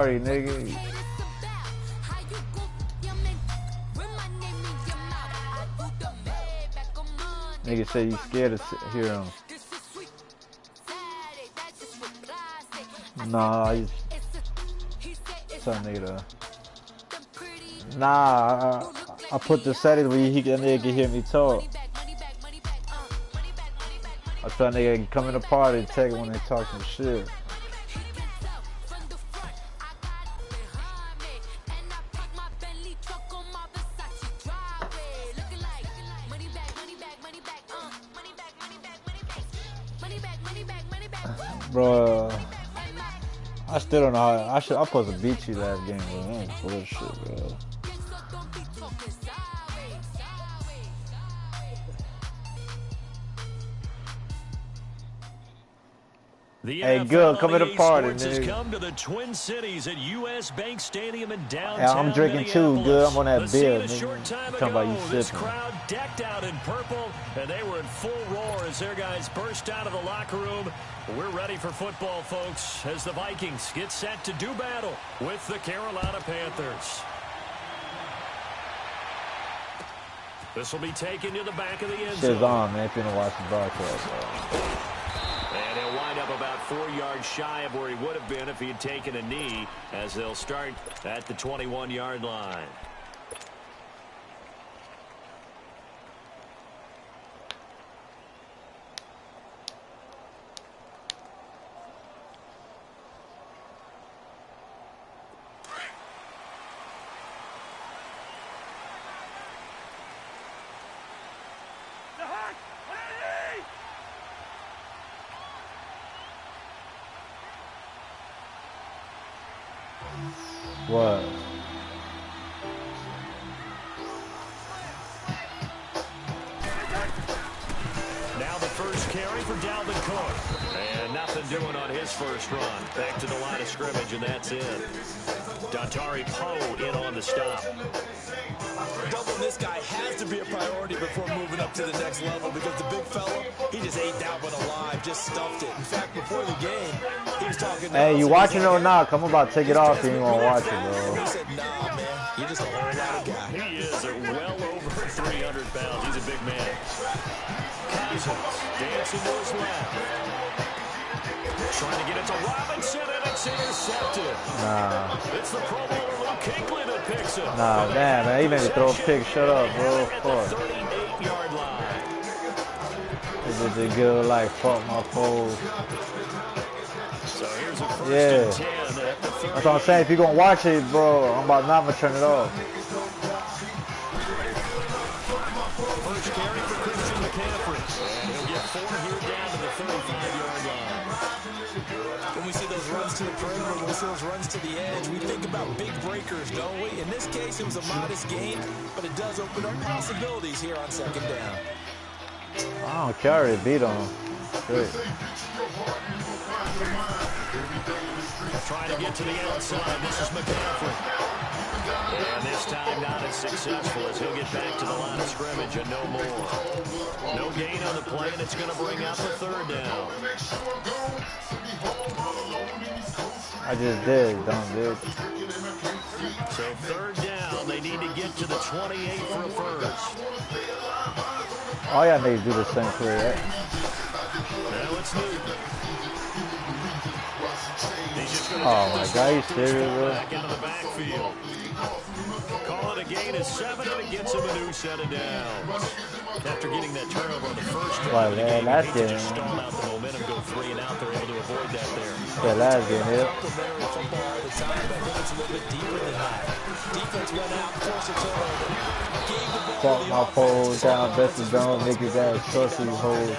Sorry, nigga. Nigga say you scared to hear him. Nah, I just tell nigga to. Nah, I put the settings where that nigga can hear me talk. I tell nigga can come in the party and take it when they talk some shit. Bro, I still don't know how. I'm supposed to beat you last game, bro. That's bullshit, bro. Hey, good, come to the party, nigga. Come to the Twin Cities at US Bank Stadium in downtown. Yeah, I'm drinking too, good. I'm on that beer, nigga. Talking about you This sipping. crowd decked out in purple, and they were in full roar as their guys burst out of the locker room. We're ready for football, folks, as the Vikings get set to do battle with the Carolina Panthers. This will be taken to the back of the end zone. Shit's on, man, if you're gonna watch the broadcast, bro. And he'll wind up about 4 yards shy of where he would have been if he had taken a knee, as they'll start at the 21-yard line. What? Now the first carry for Dalvin Cook. And nothing doing on his first run. Back to the line of scrimmage, and that's it. Dontari Poe in on the stop. Doubling this guy has to be a priority before moving up to the next level, because the big fella, he just ate that one alive, just stuffed it. In fact, before the game, he was talking. Hey, you watching it or not? Come about to take it off if you want to watch it, bro. He said, nah, man, you're just a whole lot of guy. He is well over 300 pounds. He's a big man. Cousins dancing to his left. Trying to get it to Robinson, and it's intercepted. Nah. It's the Pro Bowler Luke Kuechly that picks it. Nah, man, he made me throw a pick. Shut up, bro. Fuck. 38-yard line. This is a good, like, fuck my foes. So here's a first Yeah. and 10 at the 30. That's what I'm saying. If you're going to watch it, bro, I'm about not going to turn it off. First carry for Christian McCaffrey. And he'll get 4 here down to the 35-yard line. When we see those runs to the perimeter, when we see those runs to the edge, we think about big breakers, don't we? In this case, it was a modest gain, but it does open up possibilities here on second down. I don't care. They beat on him. Good. Trying to get to the outside. This is McCaffrey. And this time not as successful, as he'll get back to the line of scrimmage and no more. No gain on the play, and it's going to bring out the third down. I just did, dumb dude. So third down, they need to get to the 28 for a first. All y'all niggas do the same play, right? Now it's Newton. Oh my God, you serious, bro? Back into the backfield. Call it a gain of 7, and it gets him a new set of downs. After getting that turnover on the first drive, Well, man, last game. just stall out the momentum, go 3 and out. They're able to avoid that there. Yeah, last game, yeah. Complementary football all the time, but I think it's a little bit deeper than that. Defense went out, forced a turnover, gave the ball Fuck to the my offense. foes down, best of dome, niggas ass, trust these hoes.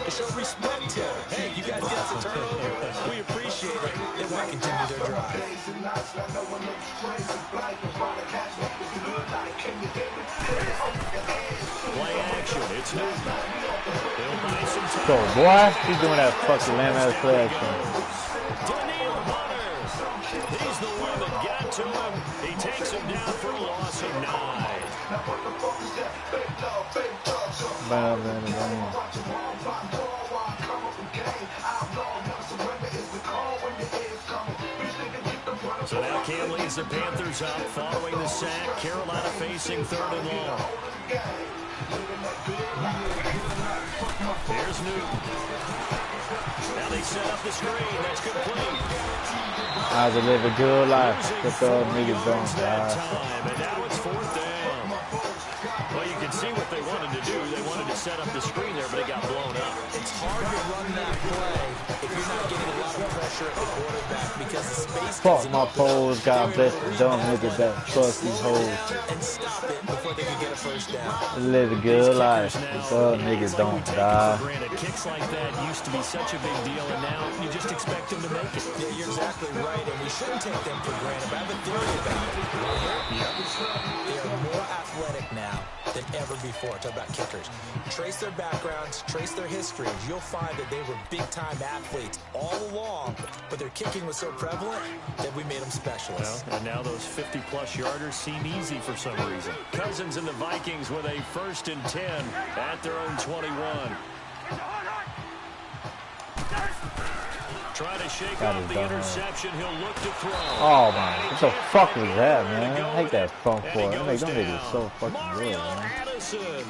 It showed respect to him. Hey, you guys get the turnover. We appreciate it. They want to continue their drive. Play action. It's Newton. They'll buy some time. So, boy, he's doing that fucking lame-ass play action. Daniel Hunter. He's the one that got to him. He takes him down for a loss of 9. Bam, bam, bam. So So now Cam leads the Panthers up following the sack. Carolina facing 3rd and long. Here's Newton. Now they set up the screen. That's complete. I live a good life. But those niggas don't die. And now it's 4th down. Well, you can see what they wanted to do. They wanted to set up the screen there, but it got blown up. It's hard to run that play if you're not getting a lot of pressure at the quarterback because the space Fuck my poles, God bless the dumb niggas that trust these hoes. and stop it before they can get a first down. Live a good life. But those niggas don't die. Granted, kicks like that used to be such a big deal, and now you just expect them to make it. Yeah, you're exactly right, and we shouldn't take them for granted. But I have a theory about it. They are more athletic now than ever before. Talk about kickers. Trace their backgrounds, trace their histories. You'll find that they were big-time athletes all along, but their kicking was so prevalent that we made them specialists. Well, and now those 50-plus yarders seem easy for some reason. Cousins and the Vikings with a 1st and 10 at their own 21. Trying to shake off the interception. He'll look to throw. Oh man, what the fuck was that, man? I hate that front foot. That make them niggas so fucking real, man. Addison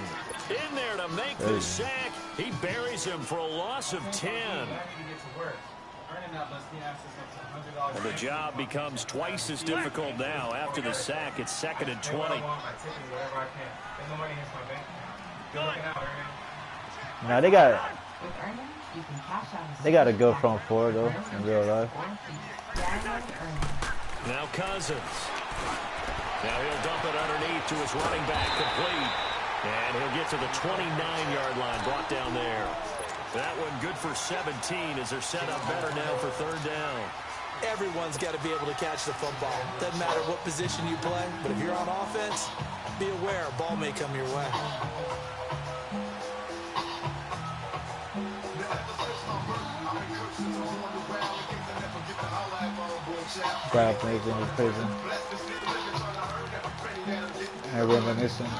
in there to make the sack. He buries him for a loss of 10. Well, the job becomes twice as difficult now. After the sack, it's 2nd and 20. Now they got a good front four though in real life. Now Cousins. Now he'll dump it underneath to his running back, complete. And he'll get to the 29-yard line, brought down there. That one good for 17 as they're set up better now for 3rd down. Everyone's got to be able to catch the football. Doesn't matter what position you play, but if you're on offense, be aware a ball may come your way. Grab things in the prison. And reminiscing. On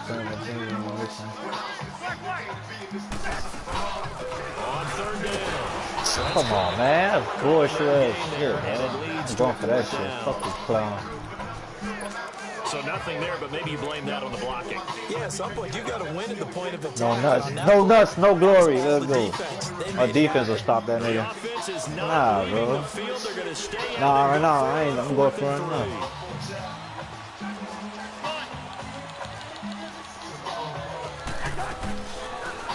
3rd down. Come on, man. That's bullshit ass shit, man. I'm going for that shit. Fuck this clown. So nothing there, but maybe you blame that on the blocking. Yeah, at some point, you've got to win at the point of attack. No nuts. No nuts, no glory. Let's go. Our defense will stop that nigga. Nah, bro. Nah, right now, I ain't. I'm going for it now.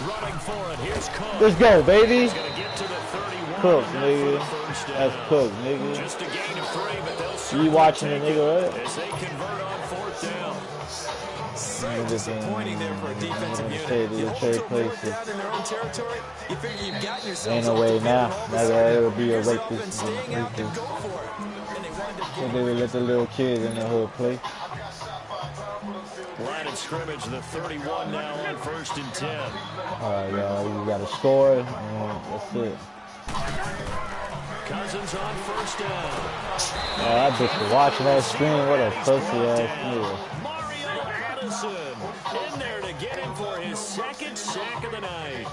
Running for it. Here's Cook. Let's go, baby. He's gonna get to the 31. Cook, nigga. That's Cook, nigga. Just a gain of 3, but they'll You watching the nigga, right? as they convert on 4th down. So disappointing there for a defensive unit. You hold to a fourth down in their own territory, you figure you've gotten yourself. Ain't no way now. That'll be a Staying rapist. out to go for it. And they wind up So they would let the little kids in the hood play. Line of scrimmage, the 31 now on 1st and 10. Alright, y'all, you got to score, and that's it. Cousins on 1st down. Oh, that bitch was watching that screen. What a pussy ass nigga. Mario Addison in there to get him for his 2nd sack of the night.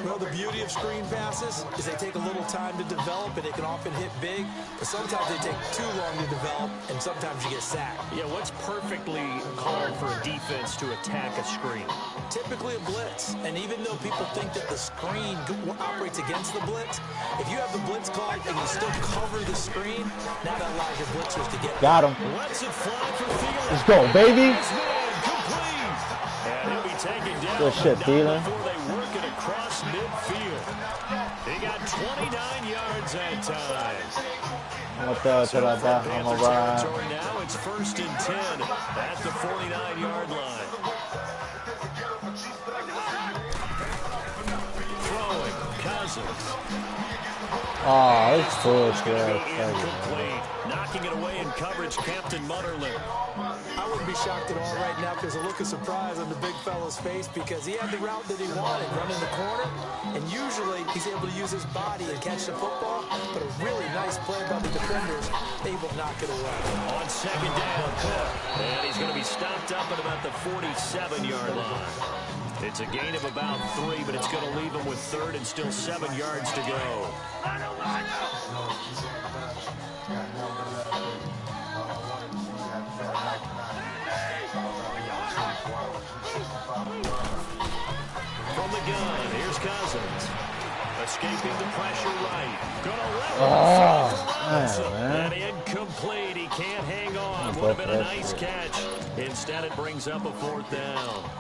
Well, the beauty of screen passes is they take a little time to develop, and they can often hit big, but sometimes they take too long to develop, and sometimes you get sacked. Yeah, what's perfectly called for a defense to attack a screen? Typically a blitz, and even though people think that the screen operates against the blitz, if you have the blitz called and you still cover the screen, now that allows your blitzers to get Got him. Let's it fly for Thielen. Let's go, baby. Complete. And he'll be taken down. Good shit, Thielen. Before they work it across midfield. He got 29 yards that time. I'm gonna throw it till I die. I'm gonna ride. Now it's 1st and 10 at the 49-yard line. Throwing, Cousins. Oh, it's bullshit. Incomplete. Knocking it away in coverage, Captain Mutterland. I wouldn't be shocked at all right now because a look of surprise on the big fella's face because he had the route that he wanted, running the corner, and usually he's able to use his body and catch the football, but a really nice play by the defenders, able to knock it away. On 2nd down, Cook. And he's going to be stopped up at about the 47-yard line. It's a gain of about 3, but it's going to leave him with 3rd and still 7 yards to go. Cousins. Escaping the pressure right. Gonna man. and incomplete. He can't hang on. Would have been a nice catch. Instead, it brings up a 4th down.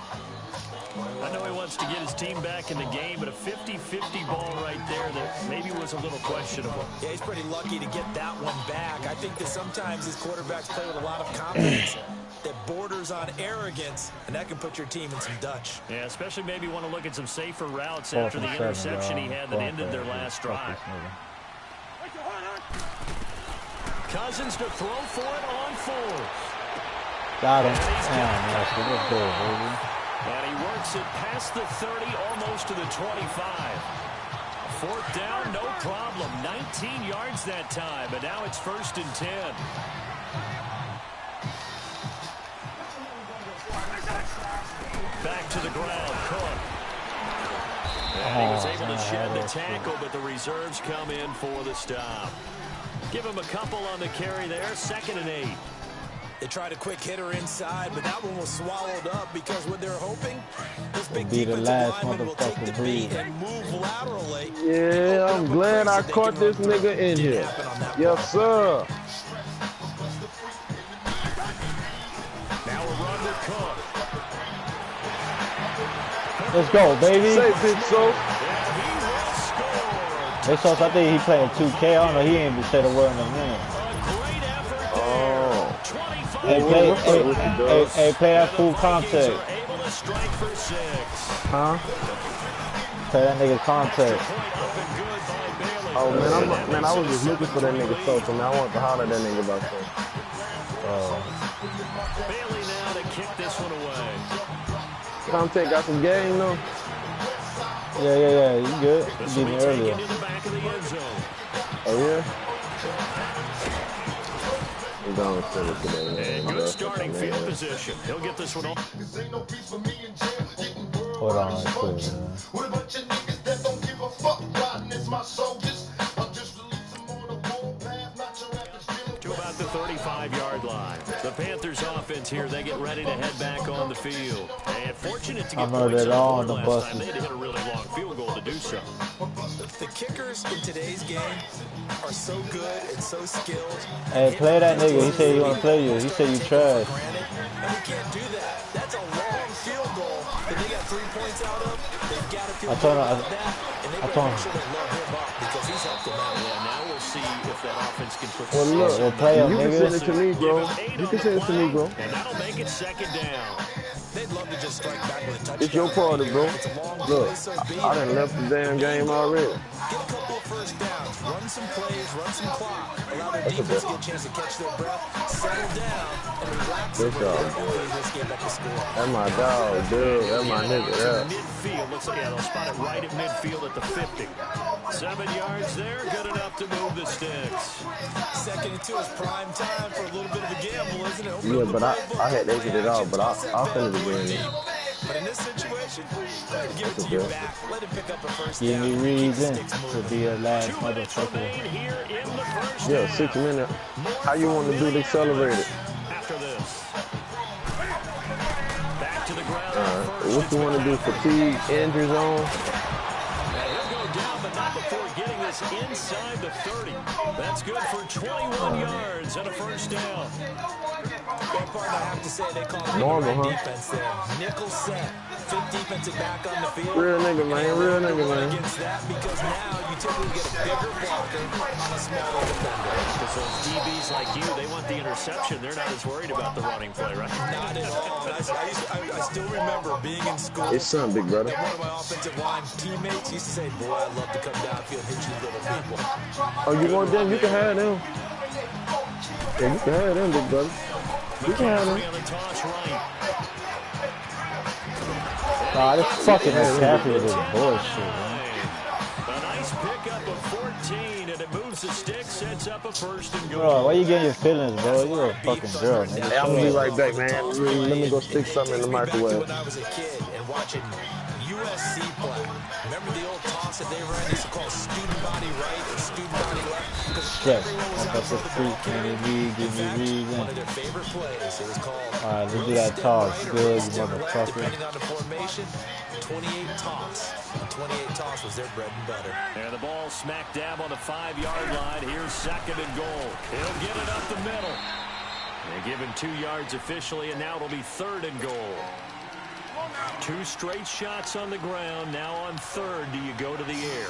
I know he wants to get his team back in the game, but a 50-50 ball right there that maybe was a little questionable. Yeah, he's pretty lucky to get that one back. I think that sometimes his quarterbacks play with a lot of confidence that borders on arrogance, and that can put your team in some Dutch. Yeah, especially maybe want to look at some safer routes after the interception he had that ended their last drive. Cousins to throw for it on 4th. Got him. Damn, that's good, baby. And he works it past the 30, almost to the 25. 4th down, no problem. 19 yards that time, but now it's 1st and 10. Back to the ground, Cook. And he was able to shed the tackle, but the reserves come in for the stop. Give him a couple on the carry there, 2nd and 8. They tried a quick hitter inside, but that one was swallowed up because what they're hoping, this big Be the defensive last lineman will take the beat motherfucker and move laterally. Yeah, I'm glad I caught this nigga in here. Yes, sir. Now a run with Cook. Let's go, baby. Say, bitch, so. Hey, so I think he playing 2K. I don't know. He ain't even said a word in a minute. Oh. Hey, play that full contact. Huh? Play that nigga contact. Oh, man, I was just looking for that nigga so man. I want to holler at that nigga about something. Bailey now to kick this one away. Contact got some game, though. Yeah. You good? You beat me earlier. Oh, yeah? He's on the today, man. And good starting field position. He'll get this one off. Hold on, quick, man. To about the 35-yard line. The Panthers offense here, they get ready to head back on the field. And fortunate to get points on the board last time. They had to hit a really long field goal to do so. The kickers in today's game are so good and so skilled. Hey, play that nigga. He said he want to play you. He said you trash. And we can't do that. That's a long field goal that they got 3 points out of. They've got to feel good about that. And they better make sure they love him up because he's helped them out. Yeah, now we'll see if that offense can put Well, look, we'll play him, you can send it to me, bro. You can send it to me, bro. And that'll make it 2nd down. They'd love to just strike back with a touchdown. It's your party, bro. Look, I done left the damn game already. Get a couple of first downs, run some plays, run some clock, allow their defense to get a chance to catch their breath, settle down, and relax a bit. This game back to score. That's my dog, dude. That's my nigga, yeah. Midfield. Looks like they'll spot it right at midfield at the 50. 7 yards there, good enough to move the sticks. 2nd and 2 is prime time for a little bit of a gamble, isn't it? Yeah, but I had to exit it out, but I'll finish it again. But in this situation, go ahead and give it to you back. Let him pick up a first Give down. me reason to be a last 2 minutes motherfucker. remain here in the first Yeah, half. 6 minutes. How you want to do the accelerated? After this. Back to the ground. What you want to do? Fatigue, injury zone? And he'll go down, but not before getting this inside the 30. That's good for 21 yards and a first down. One part I have to say, they call it Normal, right huh? defense there. Nickel set. 5th defensive back on the field. Real nigga, man. Real nigga, man. Against that because now you typically get a bigger blocker on a smaller defender. Because those DBs like you, they want the interception. They're not as worried about the running play, right? Not at all. I still remember being in school. It's something, big brother. And one of my offensive line teammates used to say, boy, I love to come downfield and hit you little people. Oh, you want them? You can have them. Yeah, you can have them, big brother. You can have them. On the toss right. Nah, this fucking McCaffrey is bullshit, man. A nice pickup of 14, and it moves the stick, sets up a first and goal. Bro, why you getting your feelings, bro? You're a fucking girl, nigga. Hey, I'm gonna be right back, man. Let me go stick something in the microwave. When I was a kid and watching USC play, remember the old toss that they ran? They used to call student body right and student body left because stress. Walk up the street, give me reason. One of their favorite plays. It was called. Alright, let's do that toss. Good, you motherfucker. Depending on the formation, 28 toss. 28 toss was their bread and butter. And the ball smack dab on the 5-yard line. Here's 2nd and goal. He'll get it up the middle. They give him 2 yards officially, and now it'll be 3rd and goal. 2 straight shots on the ground. Now on 3rd, do you go to the air?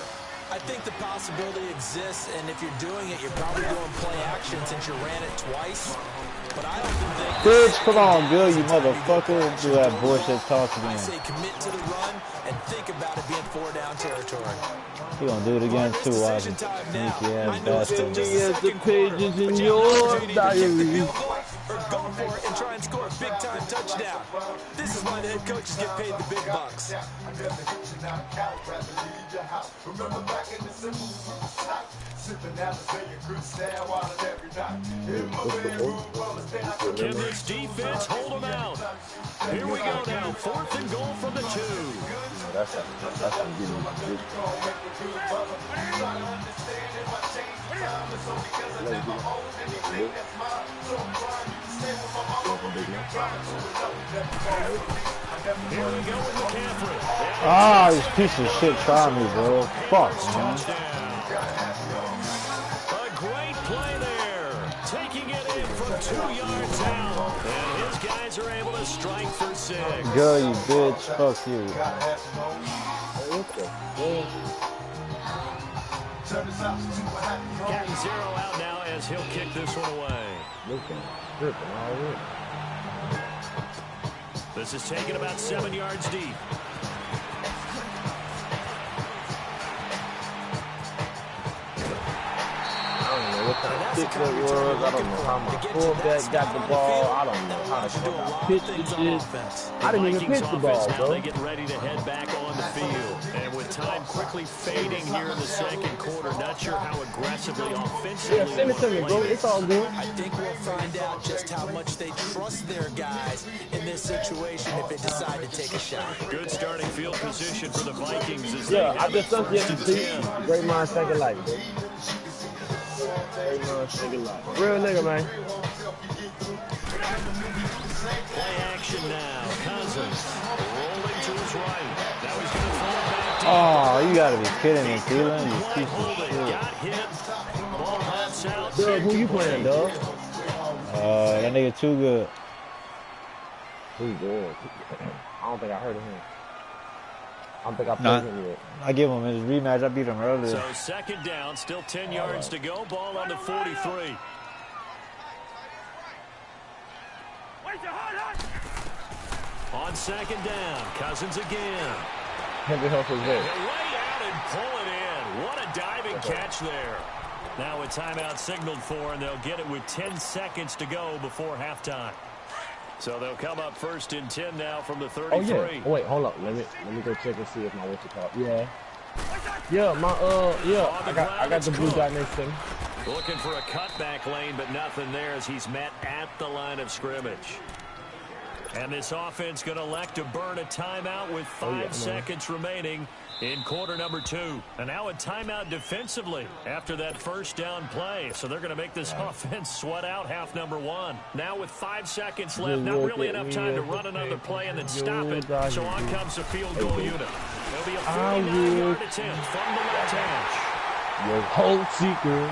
I think the possibility exists, and if you're doing it, you're probably doing play action since you ran it twice. But I don't think... Bitch, come on, Bill, you motherfucker. Do that bullshit toss I again. say commit to the run and think about it being 4-down territory. He gonna do it again too, watch him. Sneaky ass bastard. As the pages in your diary. Or go for it and try and score a big-time touchdown. This is why the head coaches get paid the big bucks. Can this defense hold them out? Here we go now. 4th and goal from the 2. That's gonna give me good. Here we go with McCaffrey. Ah, this piece of shit trying me, bro. Fuck, man. A great play there. Taking it in from 2 yards out. And his guys are able to strike for 6. Girl, you bitch. Fuck you. Getting 0 out now as he'll kick this one away. This is taken about 7 yards deep. What kind of pitch that was. I don't know how my fullback got the ball. I don't know how to pitch the shit. I didn't even pitch the ball, Now bro. they get ready to head back on the field. And with time quickly fading here in the 2nd quarter, not sure how aggressively offensively. Yeah, send it to me, bro. It's all good. I think we'll find out just how much they trust their guys in this situation if they decide to take a shot. Good starting field position for the Vikings as Yeah, they I have just the don't get first to and see 10. great minds think alike, bro. Great minds think alike. Real nigga, man. Play action now. Cousins rolling to his right. Now he's going to throw it back to Oh, you gotta be kidding me, Thielen. You piece of Holding. shit. Got hit. Ball hops out. Doug, who you playing, Doug? That nigga too good. Who's good? I don't think I heard of him. I don't think I played him yet. I give him his rematch. I beat him earlier. So 2nd down, still 10 yards to go. Ball on the 43. On 2nd down, Cousins again. Henry Huff is there. He'll lay out and pull it in. What a diving catch there. Now a timeout signaled for, and they'll get it with 10 seconds to go before halftime. So they'll come up 1st and 10 now from the 33. Oh yeah. Oh, wait, hold up. Let me go check and see if my what's it called. Yeah. Yeah, my I got the blue dot next to me. Looking for a cutback lane, but nothing there as he's met at the line of scrimmage. And this offense going to elect to burn a timeout with 5 seconds remaining in quarter number 2. And now a timeout defensively after that 1st down play. So they're going to make this offense sweat out half number 1. Now with 5 seconds left, not really enough time to run another play and then stop it. So on comes the field goal unit. It'll be a 49-yard attempt from the left hash. Your whole secret.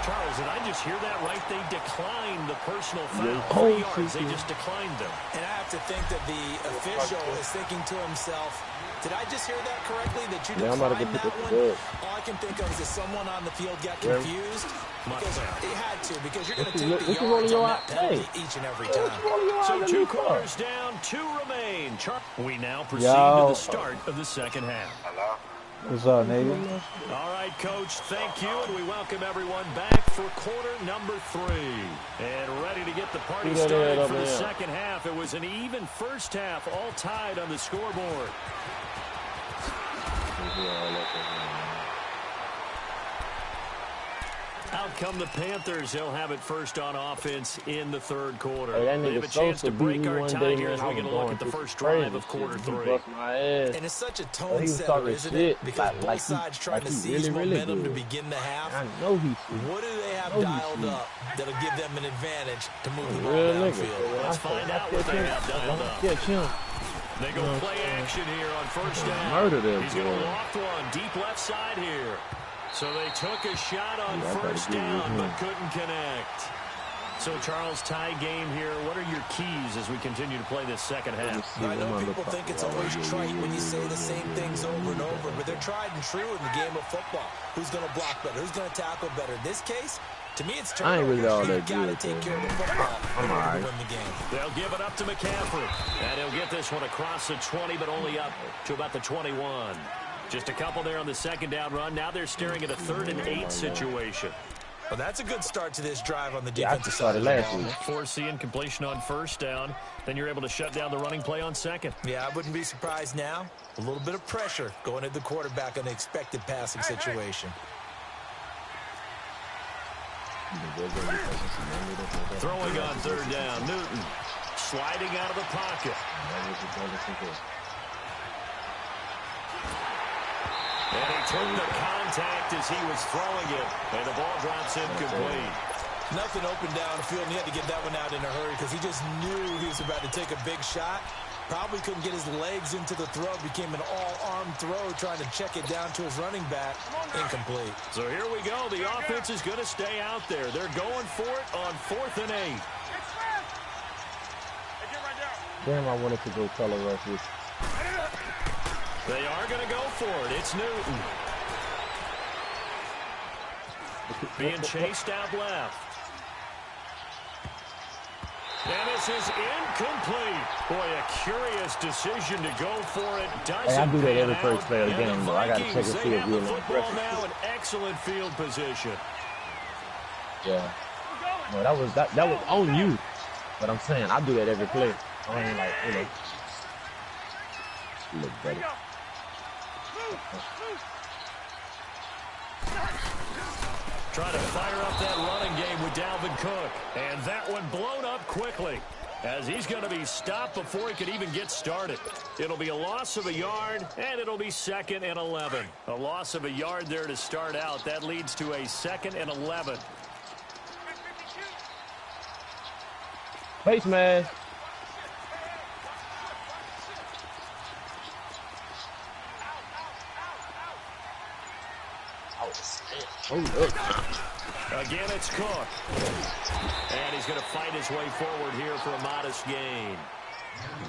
Charles, did I just hear that right? They declined the personal foul. 3 yards, they just declined them. And I have to think that the official is thinking to himself, did I just hear that correctly, that you declined that one? All I can think of is that someone on the field got confused. Because he had to, because you're going to take the yards on that penalty each and every time. So 2 quarters down, 2 remain. We now proceed to the start of the 2nd half. What's up, nigga? All right, Coach, thank you, and we welcome everyone back for quarter number 3. And ready to get the party started for the 2nd half. It was an even 1st half, all tied on the scoreboard. Out come the Panthers. They'll have it first on offense in the third quarter. Hey, they have a chance to break our tie here as we get a look at the first drive of quarter 3. And it's such a tone setter, isn't it? Because both sides trying to seize momentum to begin the half. I know he's what do they have dialed up that'll give them an advantage to move the ball downfield? Let's find out what they have dialed up. They go play action here on first down. He's going to loft one deep left side here. So they took a shot on first down, but couldn't connect. So, Charles, tie game here. What are your keys as we continue to play this second half? I know people think it's always trite when you say the same things over and over, but they're tried and true in the game of football. Who's going to block better? Who's going to tackle better? In this case, to me, it's turnover. I ain't really all that good. Take care of the football. I'm all right. To win the game. They'll give it up to McCaffrey. And he'll get this one across the 20, but only up to about the 21. Just a couple there on the second down run. Now they're staring at a 3rd and 8 situation. Well, that's a good start to this drive on the defensive side. Last week. Forcing completion on first down. Then you're able to shut down the running play on second. Yeah, I wouldn't be surprised now. A little bit of pressure going at the quarterback on the expected passing situation. Throwing on 3rd down. Newton sliding out of the pocket. And he took the contact as he was throwing it, and the ball drops incomplete. Nothing open downfield, and he had to get that one out in a hurry because he just knew he was about to take a big shot. Probably couldn't get his legs into the throw. Became an all-arm throw, trying to check it down to his running back. Incomplete. So here we go. The offense is going to stay out there. They're going for it on 4th and 8. Damn, I wanted to go color rush with. They are going to go for it. It's Newton. Being chased out left. And this is incomplete. Boy, a curious decision to go for it. Doesn't I do that every pan first out. play of the game, though. I got to check and see They if have you're the in football now in excellent field position. Yeah. No, that was on you. But I'm saying I do that every play. I ain't like, you know. Look better. Trying to fire up that running game with Dalvin Cook. And that one blown up quickly as he's going to be stopped before he could even get started. It'll be a loss of a yard, and it'll be 2nd and 11. A loss of a yard there to start out. That leads to a 2nd and 11. Face man. Again, it's Cook. And he's going to fight his way forward here for a modest gain.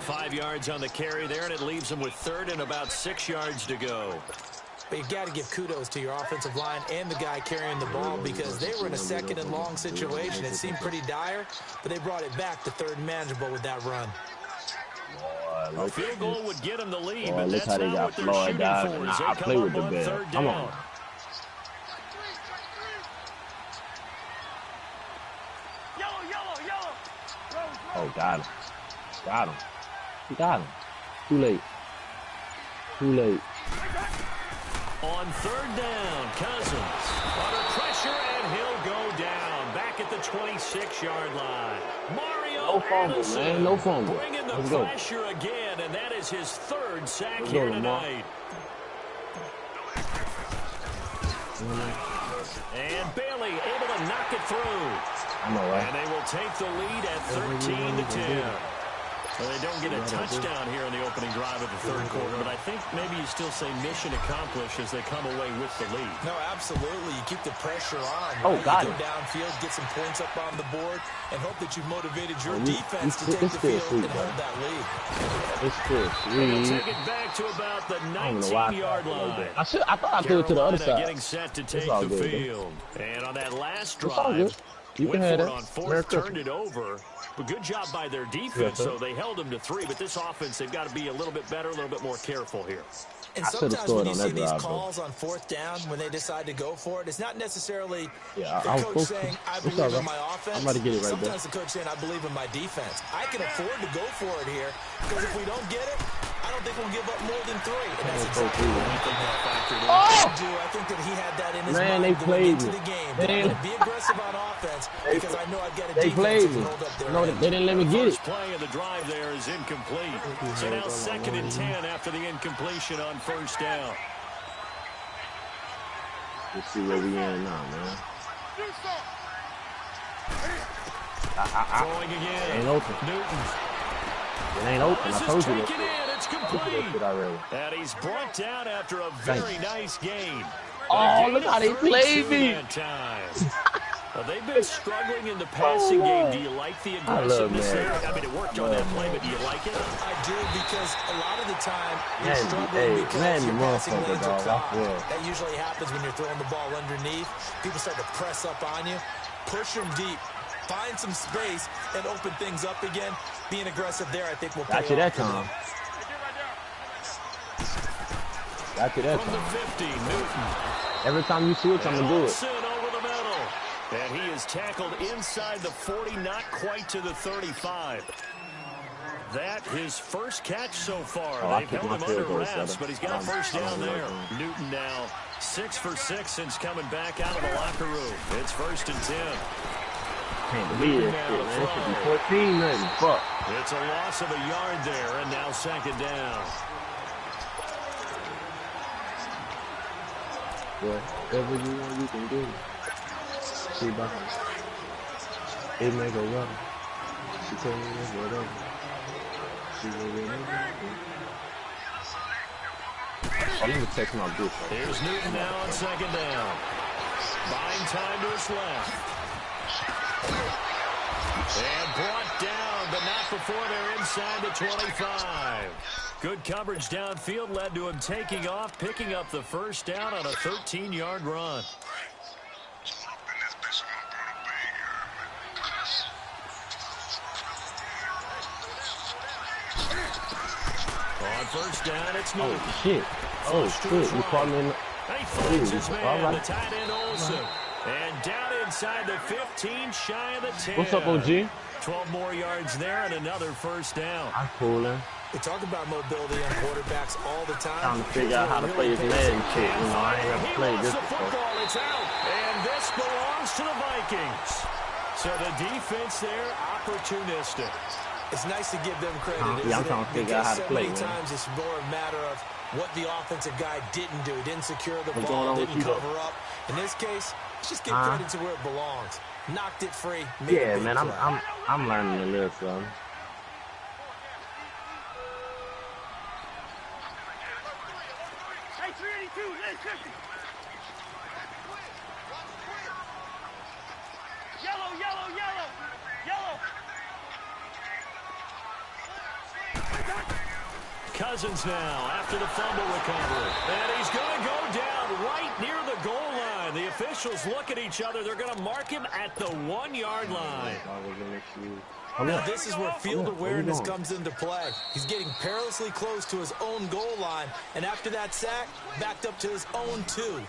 5 yards on the carry there, and it leaves him with 3rd and about 6 yards to go. But you've got to give kudos to your offensive line and the guy carrying the ball because they were in a 2nd and long situation. It seemed pretty dire, but they brought it back to 3rd and manageable with that run. A field goal would get him the lead, but that's how they not got what they're shooting Floyd for down. as they I come play up with the on ball. 3rd Come down. on. Oh, got him. Got him. He got him. Too late. Too late. On 3rd down, Cousins under pressure, and he'll go down back at the 26-yard line. Mario No fumble, Anderson man. No fumble. bringing the Let's go. pressure again, and that is his 3rd sack Let's here go, Lamar. tonight. And Bailey able to knock it through. I know, right? And they will take the lead at 13-10. Well, they don't get a touchdown here in the opening drive of the 3rd quarter, but I think maybe you still say mission accomplished as they come away with the lead. No, absolutely. You keep the pressure on. Oh, got you it. go downfield, get some points up on the board, and hope that you've motivated your defense to it's take the still field sweet, and hold that lead. It's still They'll sweet. take it back to about the I don't know why 19-yard line. I thought I threw it to the other Carolina side. getting set to take all the good, field. And on that last It's all drive, good. You can went have for it that. on 4th, turned it over. But good job by their defense, so they held them to 3. But this offense, they've got to be a little bit better, a little bit more careful here. And I should've sometimes when scored you on see that these drive, calls on 4th down, when they decide to go for it, it's not necessarily Yeah, the I was coach supposed to. saying, I It's believe all in right. my offense. I'm about to get it right Sometimes the coach saying, I believe in my defense. I can afford to go for it here because if we don't get it, I don't think we'll give up more than 3. And that's exactly what we think that factored in. I think that he had that in his mind they going played into me. the game. They're going to be aggressive on offense because I know I've got a They defense played that can me. hold up their No, end. they didn't let me get it. First play of the drive there is incomplete. So now 2nd and 10 after the incompletion on 1st down. Let's see where we in now, man. Throwing again. It ain't open. Newton. It ain't open. I told you This is that. taken in. It's complete. Already. And he's brought down after a very nice game. Oh, look how they played me. They've been struggling in the passing game. Do you like the aggressiveness there? I mean, it worked on that play, but do you like it? I do, because a lot of the time you're struggling because your passing lanes are clogged. That usually happens when you're throwing the ball underneath. People start to press up on you. Push them deep. Find some space and open things up again. Being aggressive there, I think, will pay off. Got you that time. Got you that From the time. 50, Newton. Every time you switch, I'm going to do it. Over the middle. And he is tackled inside the 40, not quite to the 35. That his first catch so far. They've held him under wraps, but he's got a 1st down there. Newton now 6 for 6 since coming back out of the locker room. It's 1st and 10. Can't believe it, man. It should be 14 nothing. Fuck. It's a loss of a yard there, and now 2nd down. Whatever you want, you can do. See, bye. It make a run. She told me whatever. She will whatever. Oh, let me text my group. Here's Newton now on 2nd down. Buying time to his left. And brought down, but not before they're inside the 25. Good coverage downfield led to him taking off, picking up the 1st down on a 13-yard run. On 1st down, it's Newton. Oh, shit. Oh, shit. You caught me in the... He finds his man, the tight end Olsen. And down inside the 15, shy of the 10. What's up, OG? 12 more yards there and another 1st down. I'm cooling. We talk about mobility on quarterbacks all the time. Trying to figure out how to play this Madden shit. You know, I ain't ever played this before. Football, it's out. And this belongs to the Vikings. So the defense there, opportunistic. It's nice to give them credit, Yeah, I'm trying to figure out how to play, man. So many times it's more a matter of what the offensive guy didn't do. Didn't secure the ball, didn't cover up. In this case, let's just give credit to where it belongs. Knocked it free. Yeah, man, I'm learning a little something. Hey, 382, let's shift it. Yellow, yellow, yellow, yellow. Cousins now after the fumble recovery. And he's going to go down right near the goal line. The officials look at each other. They're going to mark him at the 1-yard line. Now, this is where field awareness comes into play. He's getting perilously close to his own goal line. And after that sack, backed up to his own 2.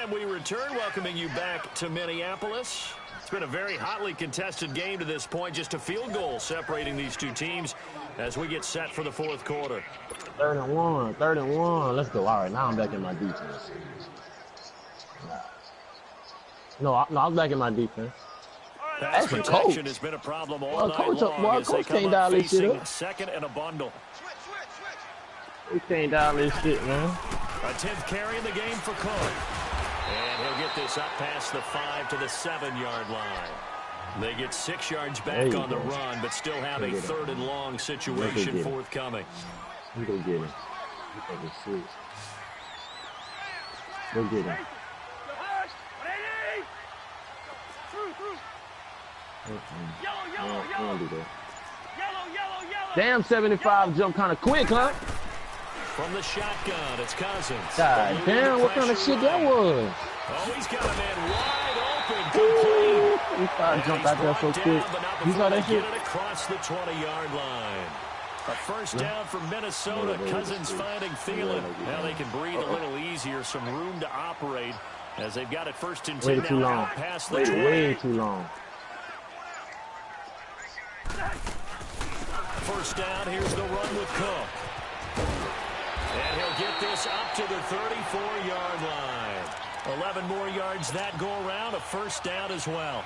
And we return, welcoming you back to Minneapolis. It's been a very hotly contested game to this point. Just a field goal separating these two teams as we get set for the 4th quarter. 3rd and 1. Let's go. All right, now I'm back in my defense. No, I'm back in my defense. Pass protection has been a problem all night long as they come up facing 2nd and a bundle. We can't dial this shit, man. A 10th carry in the game for Cook. And he'll get this up past the 5 to the 7-yard line. They get 6 yards back on the run, but still have a 3rd and long situation forthcoming. We go get him. Go get him. Damn, 75 jump kind of quick, huh? From the shotgun, it's Cousins. God damn, what kind of shit that was? Oh, he's got a man wide open, complete. He thought I jumped out there so quick. You saw that shit? Get it across the 20-yard line. A 1st down for Minnesota. Cousins finding Thielen. Now they can breathe a little easier, some room to operate as they've got it 1st and 10 way too long. Past the Way too long. first down. Here's the run with Cook. And he'll get this up to the 34-yard line. 11 more yards that go around, a first down as well.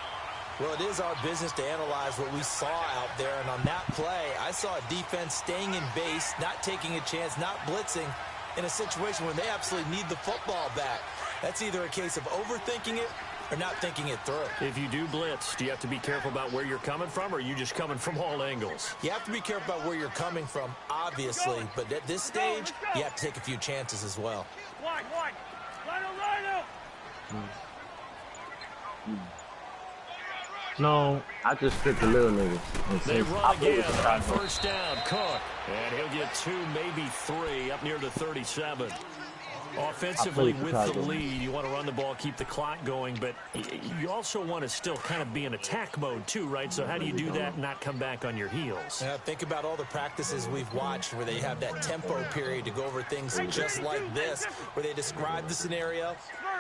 Well, it is our business to analyze what we saw out there, and on that play, I saw a defense staying in base, not taking a chance, not blitzing, in a situation where they absolutely need the football back. That's either a case of overthinking it or not thinking it through. If you do blitz, do you have to be careful about where you're coming from, or are you just coming from all angles? You have to be careful about where you're coming from, obviously, but at this stage, you have to take a few chances as well. Wide. Line up. No, I just fit the little niggas. They run again on first down. Cook. And he'll get 2, maybe 3, up near the 37. Offensively, with the lead, you want to run the ball, keep the clock going, but you also want to still kind of be in attack mode too, right? So how do you do that and not come back on your heels? Think about all the practices we've watched where they have that tempo period to go over things just like this, where they describe the scenario,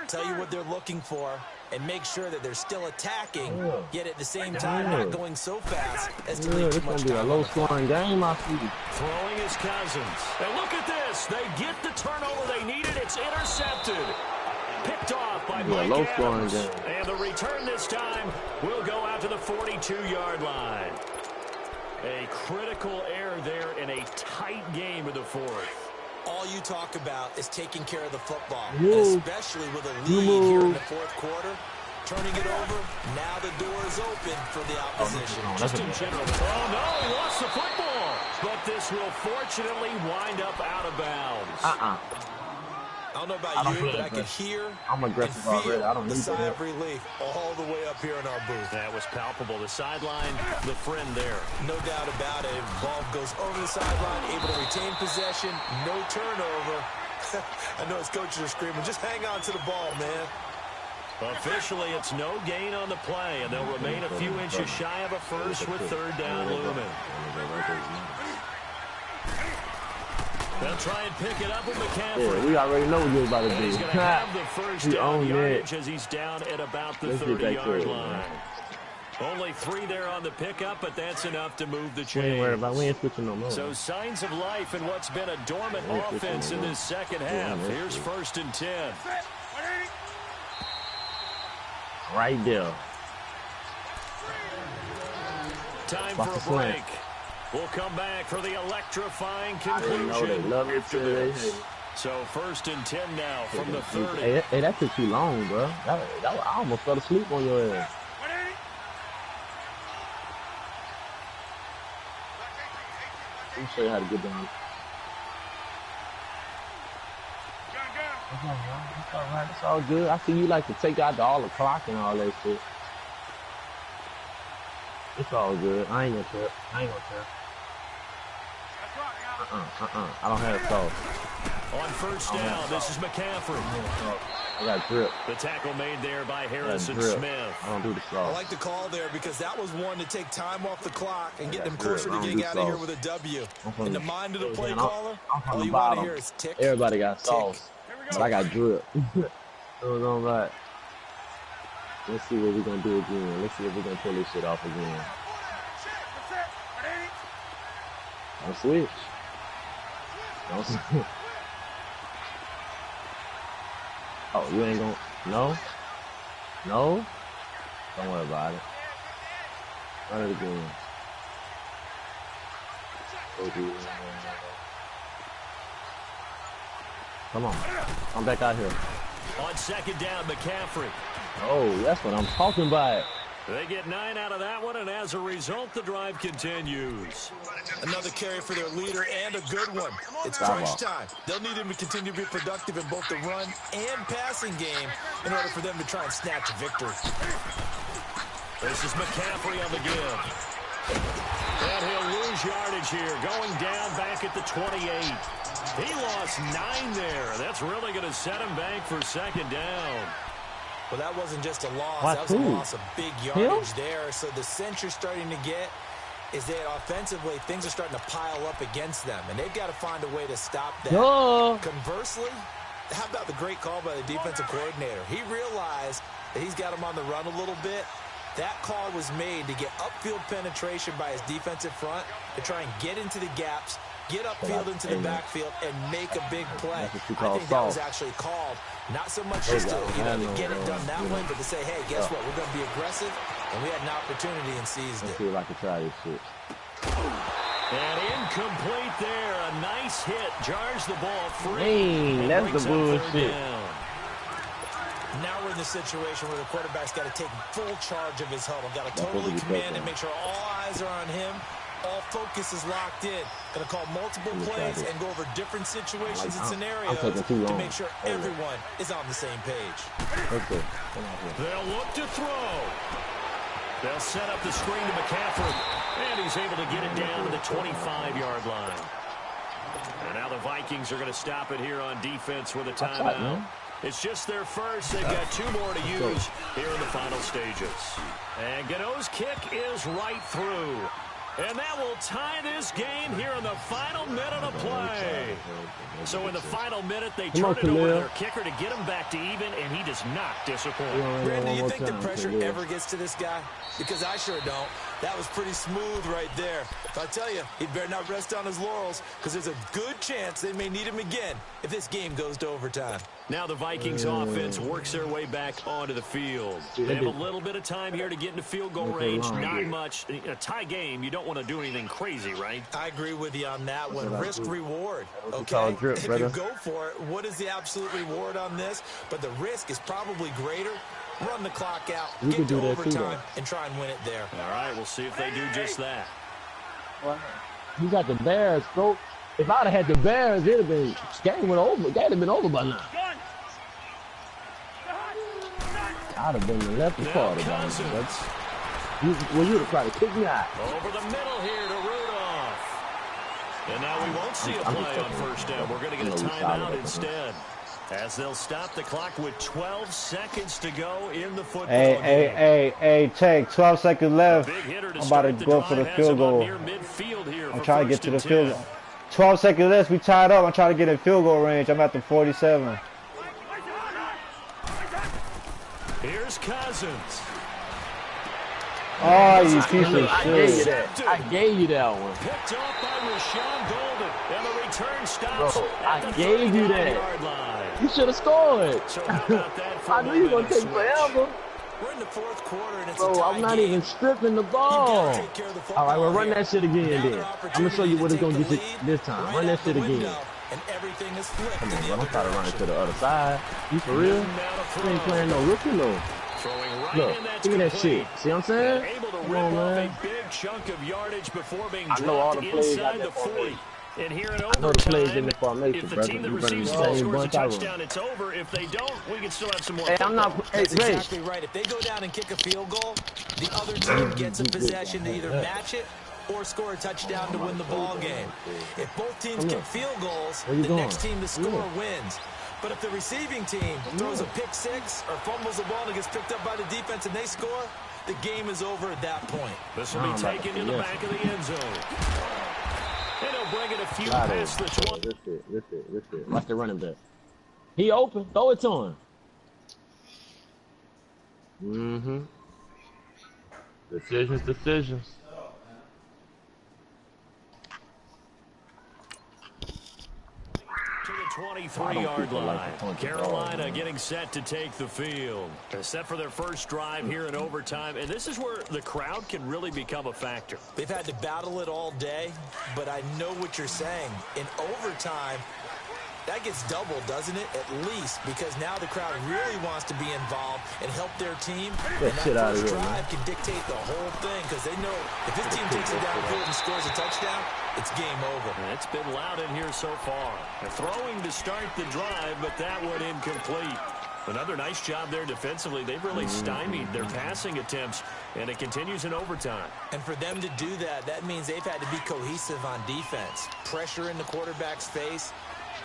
tell you what they're looking for, and make sure that they're still attacking, yet at the same time not going so fast as to leave too much time. It's going to be a low-scoring game, I see. Throwing his Cousins. And look at this. They get the turnover they needed. It's intercepted. Picked off by Mike Adams. And the return this time will go out to the 42-yard line. A critical error there in a tight game in the fourth. All you talk about is taking care of the football, and especially with a lead here in the fourth quarter. Turning it over, now the door is open for the opposition. Just in general. Oh, no, he lost the football. But this will fortunately wind up out of bounds. I don't know about you, but I could hear I'm aggressive and feel already. I don't need the sigh that. of relief all the way up here in our booth. That was palpable. The sideline, the friend there. No doubt about it. Ball goes over the sideline, able to retain possession, no turnover. I know his coaches are screaming, just hang on to the ball, man. Officially, it's no gain on the play, and they'll remain a few inches shy of a first with third down looming. They'll try and pick it up with McCaffrey. Yeah, we already know what you're about to do. He's going to have the first down yardage as he's down at about the 30-yard line. Only 3 there on the pickup, but that's enough to move the chains. We ain't switching no more. So signs of life in what's been a dormant offense in this second half. Here's 1st and 10. Right there. Time for a break. We'll come back for the electrifying conclusion. After this. So 1st and 10 now from the 30. Hey, that took too long, bro. I almost fell asleep on your ass. Let me show you how to get down. It's all right. It's all good. I see you like to take out all the clock and all that shit. It's all good. I ain't gonna trip. I don't have sauce. On first down, this is McCaffrey. I got drip. The tackle made there by Harrison Smith. I don't do the sauce. I like the call there because that was one to take time off the clock and get them closer to getting out of here with a W. In the mind of the play caller, all you want to hear is tick. Everybody got sauce, but I got drip. So right. Let's see what we're gonna do again. Let's see if we're gonna pull this shit off again. Don't switch. Don't switch. Oh, you ain't gonna... No? No? Don't worry about it. Run it again. Come on. Come back out here. On 2nd down, McCaffrey. Oh, that's what I'm talking about. They get 9 out of that one, and as a result, the drive continues. Another carry for their leader and a good one. It's crunch time. They'll need him to continue to be productive in both the run and passing game in order for them to try and snatch a victory. This is McCaffrey on the give. And he'll lose yardage here, going down back at the 28. He lost 9 there. That's really going to set him back for 2nd down. Well, that wasn't just a loss. That was a loss of big yardage there. So the sense you're starting to get is that offensively, things are starting to pile up against them, and they've got to find a way to stop that. Conversely, how about the great call by the defensive coordinator? He realized that he's got him on the run a little bit, That call was made to get upfield penetration by his defensive front to try and get into the gaps, get upfield into the backfield, and make a big play. I think that was actually called, not so much just to, to get it done that way, but to say, hey, guess what? We're going to be aggressive, and we had an opportunity and seized it. Let's see if I can try this shit. And incomplete there. A nice hit. Jars the ball free. Man, that's the bullshit. Now we're in the situation where the quarterback's got to take full charge of his huddle. Got to totally command and make sure all eyes are on him. All focus is locked in. Going to call multiple plays and go over different situations and scenarios to make sure everyone is on the same page. They'll look to throw. They'll set up the screen to McCaffrey, and he's able to get it down to the 25-yard line. And now the Vikings are going to stop it here on defense with a timeout. It's just their first. They've got 2 more to use here in the final stages. And Gano's kick is right through. And that will tie this game here in the final minute of play. So in the final minute, they turn it over to their kicker to get him back to even, and he does not disappoint. Brandon, do you think the pressure ever gets to this guy? Because I sure don't. That was pretty smooth right there. If I tell you, he better not rest on his laurels, because there's a good chance they may need him again if this game goes to overtime. Now the Vikings offense works their way back onto the field. They have a little bit of time here to get into field goal range. Not much. A tie game, you don't want to do anything crazy, right? I agree with you on that one. Risk-reward, okay? If you go for it, what is the absolute reward on this? But the risk is probably greater. Run the clock out, get to overtime, and try and win it there. All right, we'll see if they do just that. You got the Bears, bro. If I'd have had the Bears, it'd have been game went over. Game would have been over by now. I'd have been the left part of it. Well, you'd have tried to kick me out. Over the middle here to Rudolph. And now we won't see a play on first down. We're going to get a timeout instead, as they'll stop the clock with 12 seconds to go in the football game. Hey, take 12 seconds left. I'm about to go for the field goal. I'm trying to get to the field goal. 12 seconds left. We tied up. I'm trying to get in field goal range. I'm at the 47. Here's Cousins. Oh, you piece of shit. I gave you that one. Picked off by Rashawn Golden. And the return stops. Bro, I gave you that. You should have scored. So how about that for I knew you were going to take forever. We're in the 4th quarter, and it's Bro, I'm not even stripping the ball. All right, well, run that shit again then. I'm going to show you what it's going to get this time. Run that shit again. And everything is flipped. Come on, bro. I'm trying to run it to the other side. You for real? You ain't playing no rookie, no. Look, give me that shit. See what I'm saying? Come on, man. A big chunk of yardage before being I know all the plays inside the 40. And here in I know the plays in the formation, if the brother. team that You better receives the the ball same scores a bunch I run. touchdown, it's over. If they don't, we can still have some more. Hey, I'm not. Hey, That's exactly right. If they go down and kick a field goal, the other team gets a possession to either match it or score a touchdown to win the ball game. If both teams kick field goals, the next team to score wins. But if the receiving team throws a pick six or fumbles the ball and it gets picked up by the defense and they score, the game is over at that point. This will be taken to the back of the end zone. And he'll bring it a few past the 20. Listen. Watch the running back. He open. Throw it to him. Decisions. To the 23-yard line. Carolina getting set to take the field. They're set for their first drive here in overtime, and this is where the crowd can really become a factor. They've had to battle it all day, but I know what you're saying. In overtime, that gets doubled, doesn't it? At least, because now the crowd really wants to be involved and help their team. And that first drive can dictate the whole thing, because they know if this team takes it downfield and scores a touchdown, it's game over. And it's been loud in here so far. They're throwing to start the drive, but that one incomplete. Another nice job there defensively. They've really stymied their passing attempts, and it continues in overtime. And for them to do that, that means they've had to be cohesive on defense. Pressure in the quarterback's face.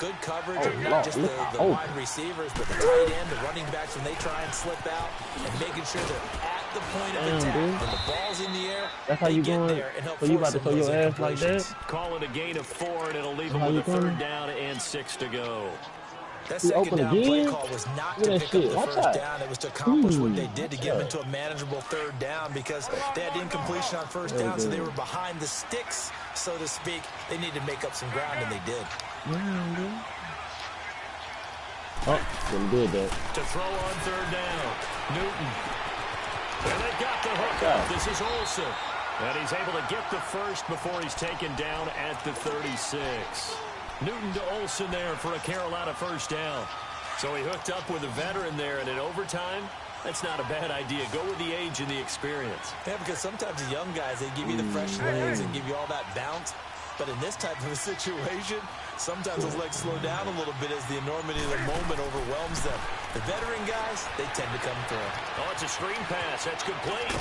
Good coverage of not just the wide receivers, but the tight end, the running backs when they try and slip out, and making sure they're at the point of attack. When the ball's in the air, that's how you going. So you about to throw your ass like that? Call it a gain of 4, and it'll leave them with a 3rd down and 6 to go. That second down play call was not to pick up the first down. It was to accomplish what they did to get them into a manageable third down because they had incompletion on first down, so they were behind the sticks, so to speak. They needed to make up some ground, and they did. Oh, didn't do that. To throw on third down, Newton. And they got the hook up. This is Olsen. And he's able to get the first before he's taken down at the 36. Newton to Olsen there for a Carolina first down. So he hooked up with a veteran there, and in overtime, that's not a bad idea. Go with the age and the experience. Yeah, because sometimes the young guys, they give you the fresh legs and give you all that bounce. But in this type of a situation, sometimes those legs slow down a little bit as the enormity of the moment overwhelms them. The veteran guys, they tend to come through. Oh, it's a screen pass. That's complete.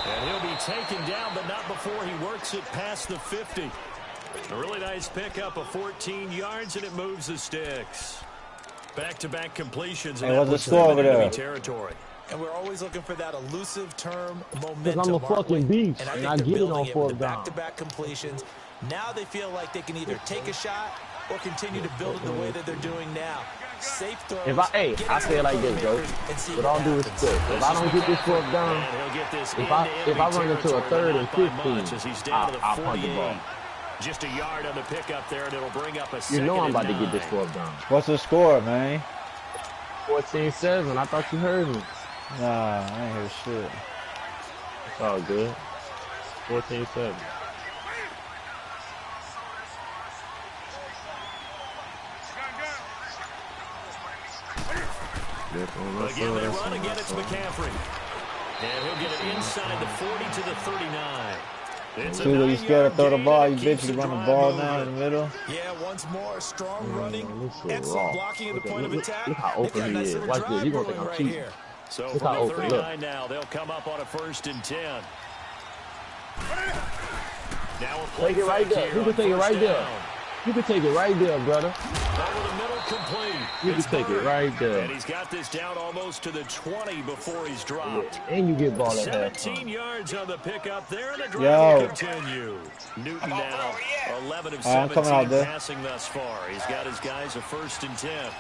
And he'll be taken down, but not before he works it past the 50. A really nice pickup of 14 yards, and it moves the sticks. Back-to-back completions. Hey, what's the score over there? Territory. And we're always looking for that elusive term, momentum. Because I'm a fucking beast, and I get it on fourth down. Back-to-back completions. Now they feel like they can either take a shot or continue to build it the way that they're doing now. Safe throws. I say it like this, bro. With all due respect, if I don't get this fourth down, if I run into a 3rd and 15, I'll punt the ball. Just a yard on the pickup there, and it'll bring up a second. You know I'm about to get this fourth down. What's the score, man? 14-7. I thought you heard me. Nah, I ain't hear shit. It's all good. 14-7. Again, they run again. It's McCaffrey. And he'll get it inside the 40 to the 39. Too, you scared to throw the ball? You bitch, you run the ball now in the middle. Yeah, once more, strong running, excellent blocking at the point of attack. Look how open he is. Watch this. You're going to think I'm cheating. So from the 39 now, they'll come up on a 1st and 10. Now a play take it right there. You can take it right there. You can take it right there, brother. Over the middle, complete. You can take it right there. And he's got this down almost to the 20 before he's dropped. Yeah, and you get ball at 17 yards on the pickup there, and the drive will continue. Newton now 11 of 17 passing thus far. He's got his guys a 1st and 10.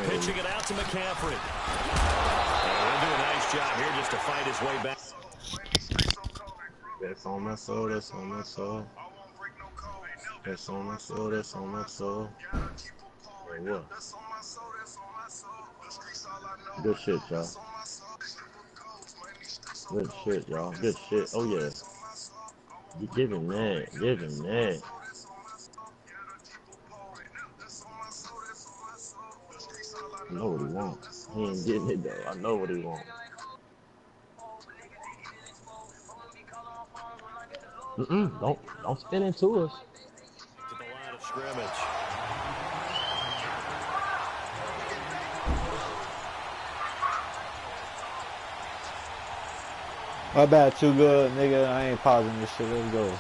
Pitching it out to McCaffrey. And he'll do a nice job here just to fight his way back. That's on my soul, that's on my soul. That's on my soul, that's on my soul. Hey, what? Good shit, y'all. Good shit, y'all. Good shit. Oh, yeah. You giving that. Giving that. I know what he wants. He ain't getting it, though. I know what he wants. Don't spin into us. To the line of scrimmage. My bad, too good, nigga. I ain't pausing this shit. Let's go.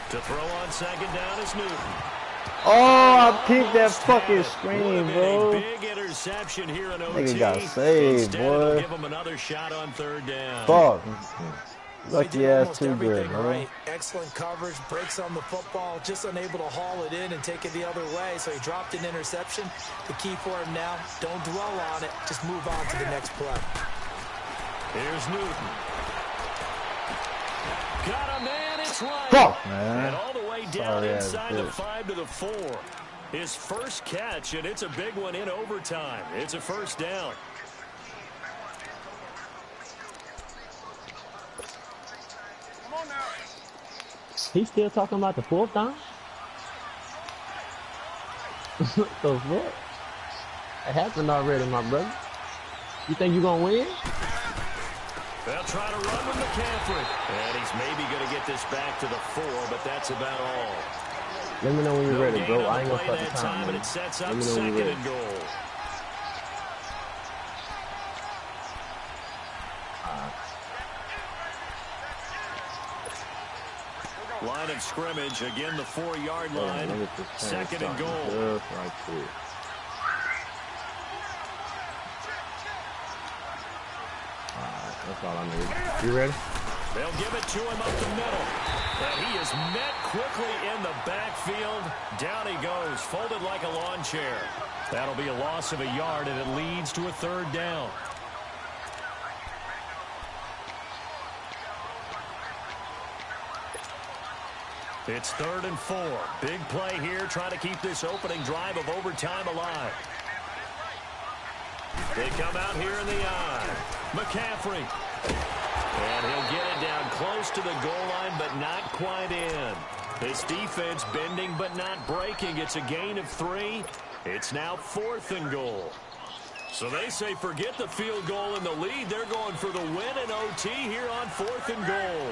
To throw on 2nd down is Newton. Oh, I peeped that fucking screen, bro. Big interception here in OT. Nigga got saved, boy. Give him another shot on 3rd down. Fuck. Lucky ass, too good, bro. Right. Excellent coverage, breaks on the football, just unable to haul it in and take it the other way. So he dropped an interception. The key for him now, don't dwell on it. Just move on to the next play. Here's Newton. Got a man, it's right. Fuck, man. And all the way down inside the 5 to the 4. His first catch, and it's a big one in overtime. It's a 1st down. Come on now. He's still talking about the 4th down? What the fuck? It happened already, my brother. You think you're going to win? They'll try to run with McCaffrey. And he's maybe going to get this back to the 4, but that's about all. Let me know when you're ready, bro. I ain't going to start the time, but man. it sets Let up me know when 2nd you're ready. and goal. Line of scrimmage, again the 4-yard line. 2nd and goal. Just right there. That's all I need. You ready? They'll give it to him up the middle. And he is met quickly in the backfield. Down he goes, folded like a lawn chair. That'll be a loss of a yard, and it leads to a 3rd down. It's 3rd and 4. Big play here, trying to keep this opening drive of overtime alive. They come out here in the eye. McCaffrey. And he'll get it down close to the goal line, but not quite in. This defense bending but not breaking. It's a gain of 3. It's now 4th and goal. So they say forget the field goal and the lead. They're going for the win in OT here on 4th and goal.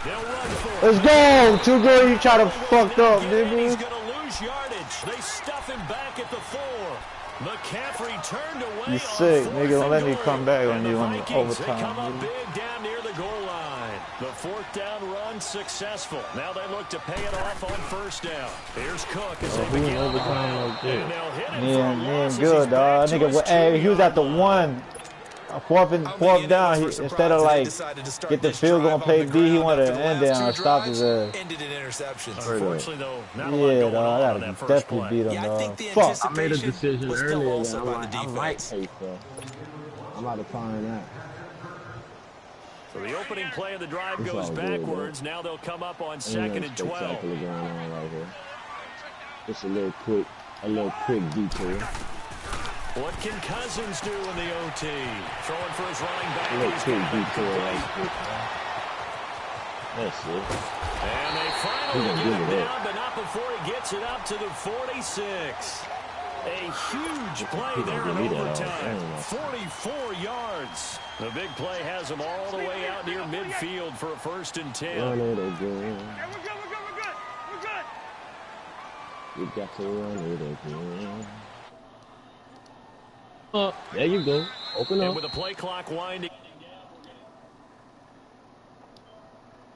They'll run for it. Let's go! Too good, you try to fuck up, nigga. He's going to lose yardage. They stuff him back at the 4. McCaffrey turned away. You sick, nigga. Don't let me come back on you on the overtime. They come up big down near the goal line. The 4th down run successful. Now they look to pay it off on 1st down. Here's Cook as they begin overtime like this. Yeah, good, dog. Nigga, hey, he was at the 1. 4th down, instead of like get the field goal and play D, he wanted to end down and stop his ass. Unfortunately, though, not a lot Yeah, going on dog, I in that gotta first definitely play. beat him, dog. Fuck. I made a decision earlier that I like pace, though. I'm about to find that. So the opening play of the drive goes backwards. Good, now they'll come up on 2nd and 12. Going on right here. Just a little quick detour. What can Cousins do in the OT? Throwing for his running back. That's it. And they finally get it down, but not before he gets it up to the 46. A huge play there in overtime. 44 yards. The big play has him all the way out near midfield for a 1st and 10. Yeah, we're good. You got to run it again. There you go. Open up. And with the play clock winding.